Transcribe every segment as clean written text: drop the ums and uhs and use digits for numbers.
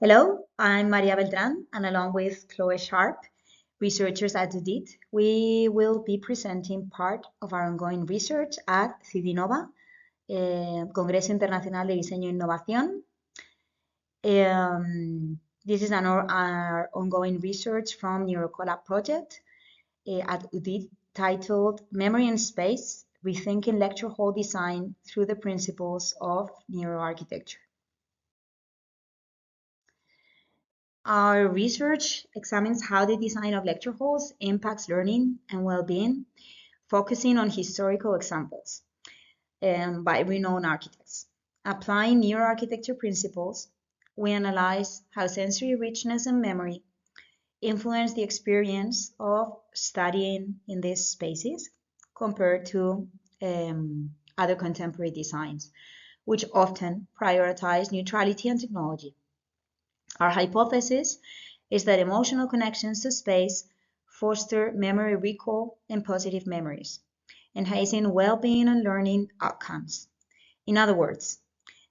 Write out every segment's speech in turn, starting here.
Hello, I'm María Beltran, and along with Chloe Sharpe, researchers at UDIT, we will be presenting part of our ongoing research at CIDINOVA, Congreso Internacional de Diseño e Innovación. This is our ongoing research from Neurocollab project at UDIT titled Memory and Space, Rethinking Lecture Hall Design Through the Principles of Neuroarchitecture. Our research examines how the design of lecture halls impacts learning and well-being, focusing on historical examples by renowned architects. Applying neuroarchitecture principles, we analyze how sensory richness and memory influence the experience of studying in these spaces compared to other contemporary designs, which often prioritize neutrality and technology. Our hypothesis is that emotional connections to space foster memory recall and positive memories, enhancing well-being and learning outcomes. In other words,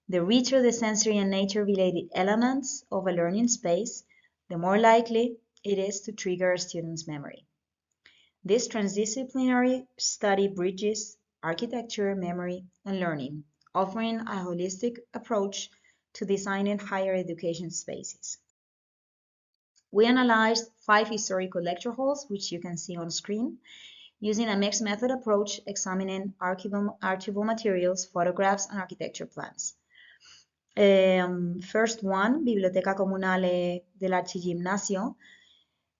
the richer the sensory and nature-related elements of a learning space, the more likely it is to trigger a student's memory. This transdisciplinary study bridges architecture, memory, and learning, offering a holistic approach to designing higher education spaces. We analyzed 5 historical lecture halls, which you can see on screen, using a mixed method approach examining archival materials, photographs, and architecture plans. First one, Biblioteca Comunale dell'Arcigimnasio,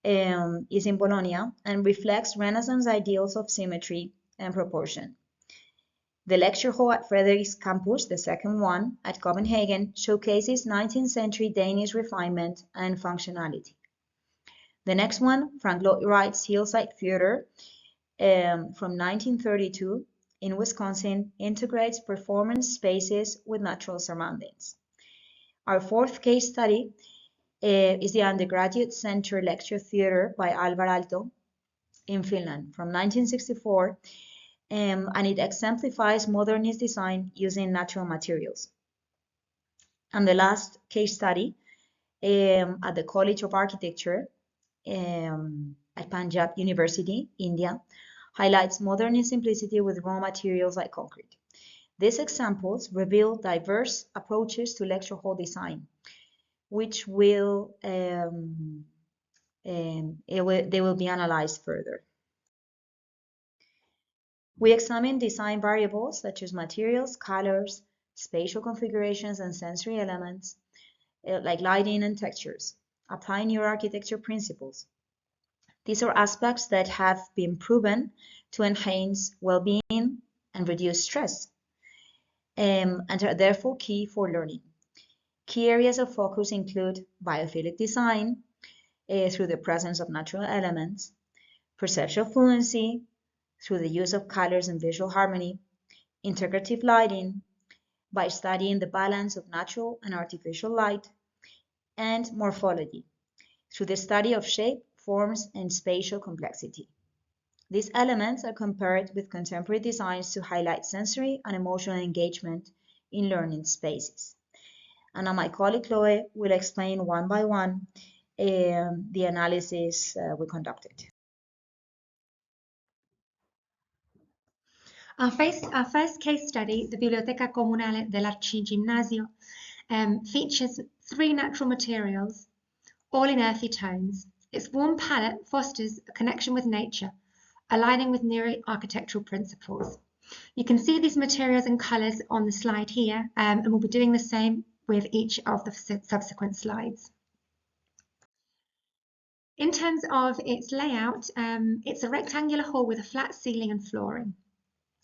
is in Bologna and reflects Renaissance ideals of symmetry and proportion. The lecture hall at Frederiks Campus, the second one, at Copenhagen, showcases 19th century Danish refinement and functionality. The next one, Frank Lloyd Wright's Hillside Theater from 1932 in Wisconsin, integrates performance spaces with natural surroundings. Our fourth case study is the Undergraduate Center Lecture Theater by Alvar Aalto in Finland from 1964, and it exemplifies modernist design using natural materials. And the last case study at the College of Architecture at Punjab University, India, highlights modernist simplicity with raw materials like concrete. These examples reveal diverse approaches to lecture hall design, which they will be analyzed further. We examine design variables such as materials, colors, spatial configurations, and sensory elements like lighting and textures, applying neuroarchitecture principles. These are aspects that have been proven to enhance well-being and reduce stress, and are therefore key for learning. Key areas of focus include biophilic design through the presence of natural elements, perceptual fluency through the use of colors and visual harmony, integrative lighting by studying the balance of natural and artificial light, and morphology through the study of shape, forms, and spatial complexity. These elements are compared with contemporary designs to highlight sensory and emotional engagement in learning spaces. And now my colleague Chloe will explain one by one the analysis we conducted. Our first case study, the Biblioteca Comunale dell'Arcigimnasio, features 3 natural materials, all in earthy tones. Its warm palette fosters a connection with nature, aligning with neuroarchitectural principles. You can see these materials and colours on the slide here, and we'll be doing the same with each of the subsequent slides. In terms of its layout, it's a rectangular hall with a flat ceiling and flooring.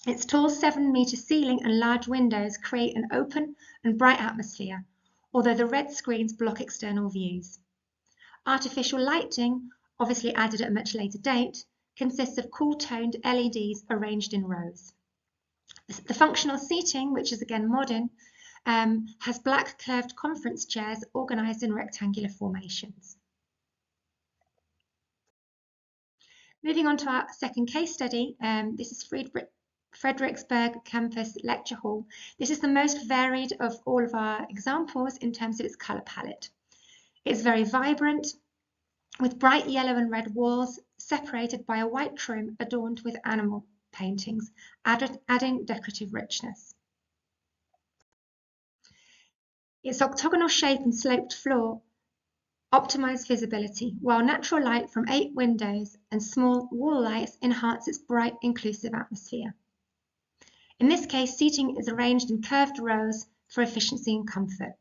Its tall 7-metre ceiling and large windows create an open and bright atmosphere, although the red screens block external views. Artificial lighting, obviously added at a much later date, consists of cool-toned LEDs arranged in rows. The functional seating, which is again modern, has black curved conference chairs organised in rectangular formations. Moving on to our second case study, this is Frederiksberg Campus Lecture Hall. This is the most varied of all of our examples in terms of its colour palette. It's very vibrant, with bright yellow and red walls separated by a white trim adorned with animal paintings, adding decorative richness. Its octagonal shape and sloped floor optimize visibility, while natural light from 8 windows and small wall lights enhance its bright, inclusive atmosphere. In this case, seating is arranged in curved rows for efficiency and comfort.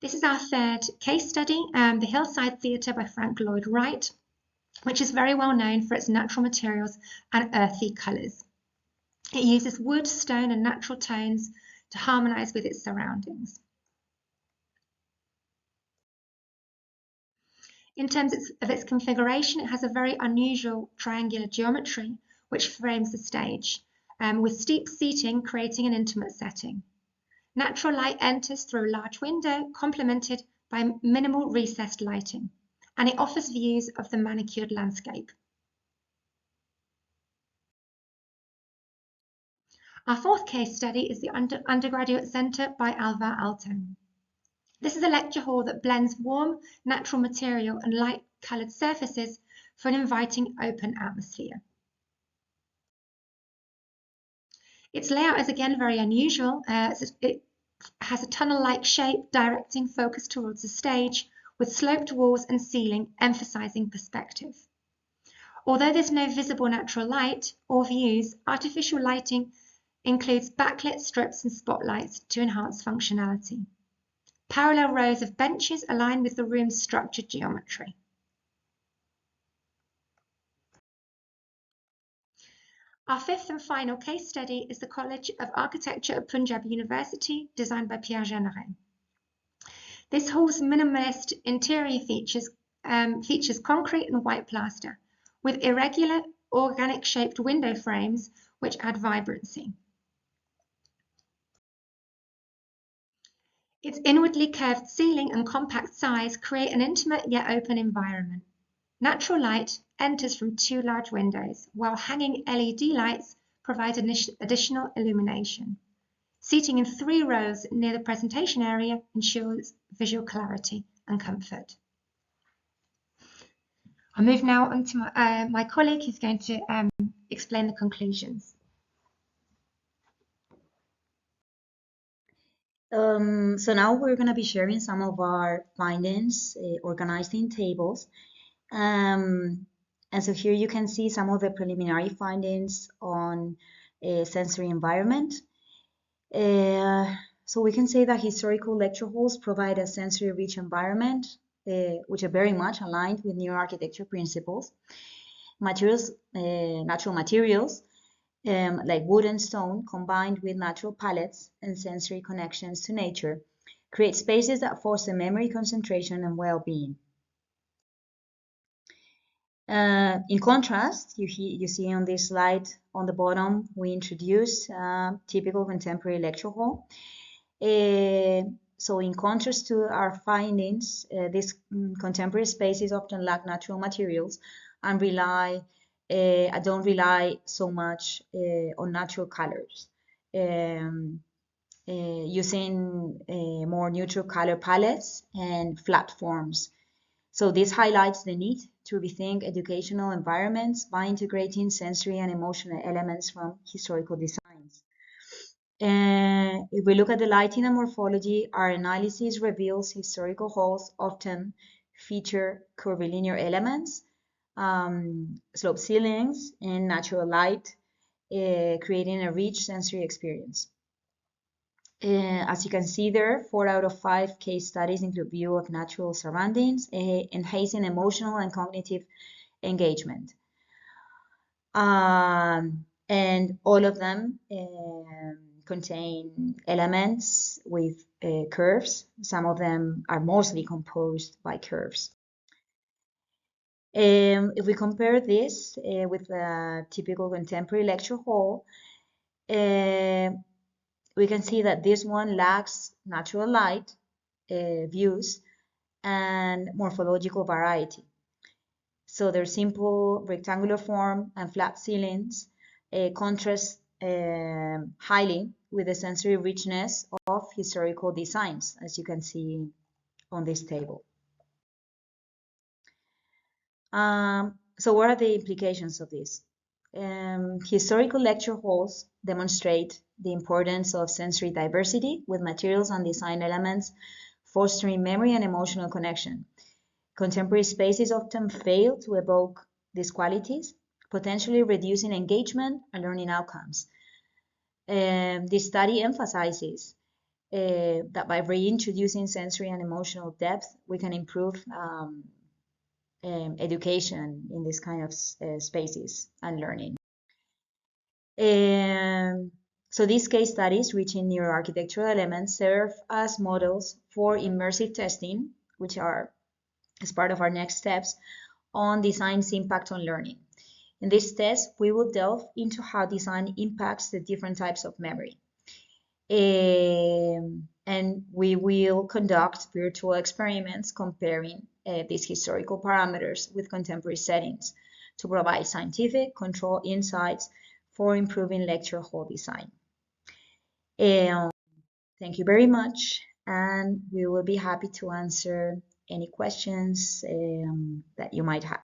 This is our third case study, the Hillside Theatre by Frank Lloyd Wright, which is very well known for its natural materials and earthy colours. It uses wood, stone, and natural tones to harmonise with its surroundings. In terms of its configuration, it has a very unusual triangular geometry which frames the stage, with steep seating creating an intimate setting. Natural light enters through a large window, complemented by minimal recessed lighting, and it offers views of the manicured landscape. Our fourth case study is the Undergraduate Centre by Alvar Aalto. This is a lecture hall that blends warm, natural material and light-coloured surfaces for an inviting, open atmosphere. Its layout is again very unusual. It has a tunnel-like shape directing focus towards the stage, with sloped walls and ceiling emphasising perspective. Although there's no visible natural light or views, artificial lighting includes backlit strips and spotlights to enhance functionality. Parallel rows of benches align with the room's structured geometry. Our fifth and final case study is the College of Architecture at Punjab University, designed by Pierre Jeanneret. This hall's minimalist interior features concrete and white plaster, with irregular, organic-shaped window frames which add vibrancy. Its inwardly curved ceiling and compact size create an intimate yet open environment. Natural light enters from 2 large windows, while hanging LED lights provide additional illumination. Seating in 3 rows near the presentation area ensures visual clarity and comfort. I'll move now on to my colleague who's going to explain the conclusions. So now we're going to be sharing some of our findings organized in tables. And so here you can see some of the preliminary findings on sensory environment. So we can say that historical lecture halls provide a sensory-rich environment, which are very much aligned with neuroarchitecture principles. Natural materials, like wood and stone, combined with natural palettes and sensory connections to nature, create spaces that foster memory, concentration, and well-being. In contrast, you see on this slide on the bottom, we introduce typical contemporary lecture hall. So in contrast to our findings, these contemporary spaces often lack natural materials and don't rely so much on natural colors, using more neutral color palettes and flat forms. So this highlights the need to rethink educational environments by integrating sensory and emotional elements from historical designs. If we look at the lighting and morphology, our analysis reveals historical halls often feature curvilinear elements, sloped ceilings, and natural light, creating a rich sensory experience. As you can see there, 4 out of 5 case studies include view of natural surroundings, enhancing emotional and cognitive engagement. And all of them contain elements with curves. Some of them are mostly composed by curves. If we compare this with a typical contemporary lecture hall, we can see that this one lacks natural light, views, and morphological variety. So their simple rectangular form and flat ceilings contrast highly with the sensory richness of historical designs, as you can see on this table. So what are the implications of this? Historical lecture halls demonstrate the importance of sensory diversity with materials and design elements fostering memory and emotional connection. Contemporary spaces often fail to evoke these qualities, potentially reducing engagement and learning outcomes. This study emphasizes that by reintroducing sensory and emotional depth, we can improve education in this kind of spaces and learning. So these case studies, reaching neuroarchitectural elements, serve as models for immersive testing, which are as part of our next steps, on design's impact on learning. In this test, we will delve into how design impacts the different types of memory. And we will conduct virtual experiments comparing these historical parameters with contemporary settings to provide scientific control insights for improving lecture hall design. Thank you very much, and we will be happy to answer any questions that you might have.